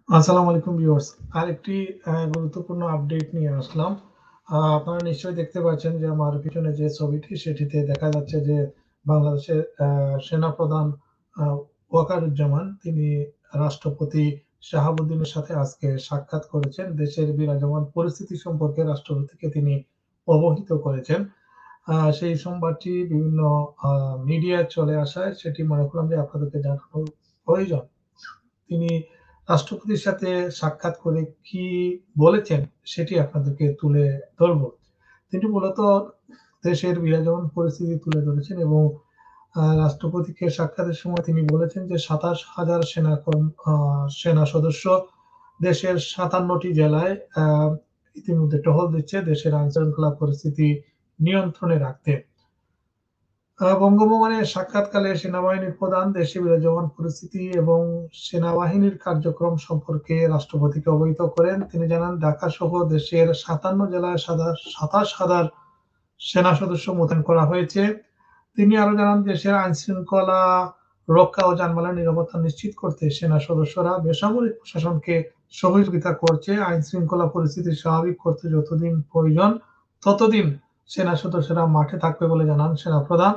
আসসালামু আলাইকুম ভিউয়ার্স। আরেকটি গুরুত্বপূর্ণ আপডেট নিয়ে আসলাম। আপনারা নিশ্চয়ই দেখতে পাচ্ছেন যে আমার পিছনে যে ছবিটি সেটিতে দেখা যাচ্ছে যে বাংলাদেশের সেনাপ্রধান আ ওয়াকারুজ্জামান তিনি রাষ্ট্রপতি শাহাবুদ্দিনের সাথে আজকে সাক্ষাৎ করেছেন। দেশের বিরাজমান পরিস্থিতি সম্পর্কে রাষ্ট্রপতিকে তিনি অবহিত করেছেন। সেই সংবাদটি বিভিন্ন আ মিডিয়ায় চলে আসায় সেটি মনে করলাম যে আপনাদেরকে জানানো প্রয়োজন। তিনি রাষ্ট্রপতির সাথে সাক্ষাৎ করে কি বলেছেন সেটি আপনাদেরকে তুলে ধরব। তিনি মূলত দেশের বিরাজমান পরিস্থিতি তুলে ধরেছেন এবং রাষ্ট্রপতিকে সাক্ষাতের সময় তিনি বলেছেন যে ২৭,০০০ সেনা সদস্য দেশের ৫৭ টি জেলায় ইতিমধ্যে টহল দিচ্ছে দেশের আইনশৃঙ্খলা পরিস্থিতি নিয়ন্ত্রণে রাখতে। বঙ্গভবনে সাক্ষাৎকালে সেনাবাহিনীর প্রধান দেশে বিরাজমান পরিস্থিতি এবং সেনাবাহিনীর কার্যক্রম সম্পর্কে রাষ্ট্রপতিকে অবহিত করেন। তিনি জানান, ঢাকা সহ দেশের ৫৭ জেলায় ২৭,০০০ সেনা সদস্য মোতায়েন করা হয়েছে। তিনি আরো জানান, দেশের আইনশৃঙ্খলা রক্ষা ও যানবাহনের নিরাপত্তা নিশ্চিত করতে সেনা সদস্যরা বেসামরিক প্রশাসনকে সহযোগিতা করছে। আইনশৃঙ্খলা পরিস্থিতি স্বাভাবিক করতে যতদিন প্রয়োজন ততদিন সেনা সদস্যরা মাঠে থাকবে বলে জানান সেনাপ্রধান।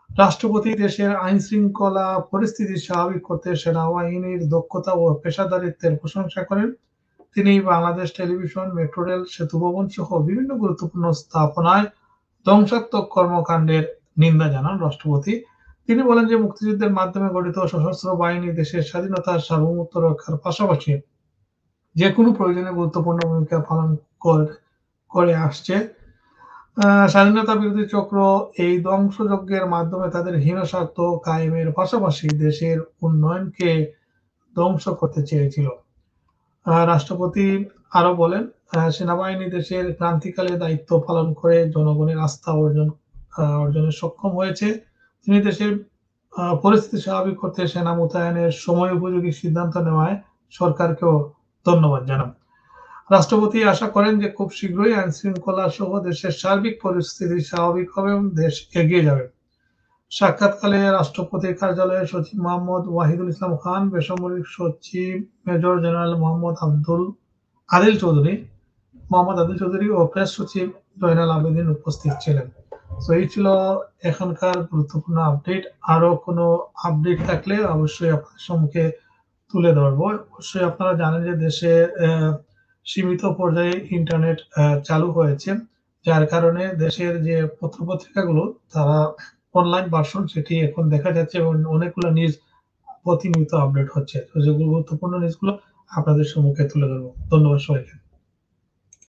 রাষ্ট্রপতি দেশের আইনশৃঙ্খলা পরিস্থিতি স্বাভাবিক করতে সেনাবাহিনীর দক্ষতা ও পেশাদারিত্বের প্রশংসা করেন। তিনি বাংলাদেশ টেলিভিশন, মেট্রো রেল, সেতু ভবন সহ বিভিন্ন গুরুত্বপূর্ণ স্থাপনায় ধ্বংসাত্মক কর্মকাণ্ডের নিন্দা জানান রাষ্ট্রপতি। তিনি বলেন যে মুক্তিযুদ্ধের মাধ্যমে গঠিত সশস্ত্র বাহিনী দেশের স্বাধীনতা সার্বভৌমত্ব রক্ষার পাশাপাশি যেকোনো প্রয়োজনে গুরুত্বপূর্ণ ভূমিকা পালন করে আসছে। স্বাধীনতা বিরোধী চক্র এই ধ্বংসযজ্ঞের মাধ্যমে তাদের হীনস্বার্থ কায়েমের পাশাপাশি দেশের উন্নয়নকে ধ্বংস করতে চেয়েছিল। রাষ্ট্রপতি আরো বলেন, সেনাবাহিনী দেশের ক্রান্তিকালে দায়িত্ব পালন করে জনগণের আস্থা অর্জনে সক্ষম হয়েছে। তিনি দেশের পরিস্থিতি স্বাভাবিক করতে সেনা মোতায়েনের সময়োপযোগী সিদ্ধান্ত নেওয়ায় সরকারকেও ধন্যবাদ জানান। রাষ্ট্রপতি আশা করেন যে খুব শীঘ্রই আইনশৃঙ্খলা সহ দেশের সার্বিক পরিস্থিতি স্বাভাবিক হবে এবং দেশ এগিয়ে যাবে। সাক্ষাৎকালে রাষ্ট্রপতির কার্যালয়ের সচিব মোহাম্মদ ওয়াহিদুল ইসলাম খান, বেসামরিক সচিব মেজর জেনারেল মোহাম্মদ আদিল চৌধুরী ও প্রেস সচিব জয়নাল আবেদীন উপস্থিত ছিলেন। তো এই ছিল এখনকার গুরুত্বপূর্ণ আপডেট। আরো কোনো আপডেট থাকলে অবশ্যই আপনাদের সম্মুখে তুলে ধরবো। অবশ্যই আপনারা জানেন যে দেশে সীমিত পর্যায়ে ইন্টারনেট চালু হয়েছে। যার কারণে দেশের যে পত্র-পত্রিকাগুলো তারা অনলাইন ভার্সন সেটি এখন দেখা যাচ্ছে এবং অনেকগুলো নিউজ প্রতিনিয়ত আপডেট হচ্ছে। তো যেগুলো গুরুত্বপূর্ণ নিউজগুলো আপনাদের সম্মুখে তুলে ধরবো। ধন্যবাদ সবাইকে।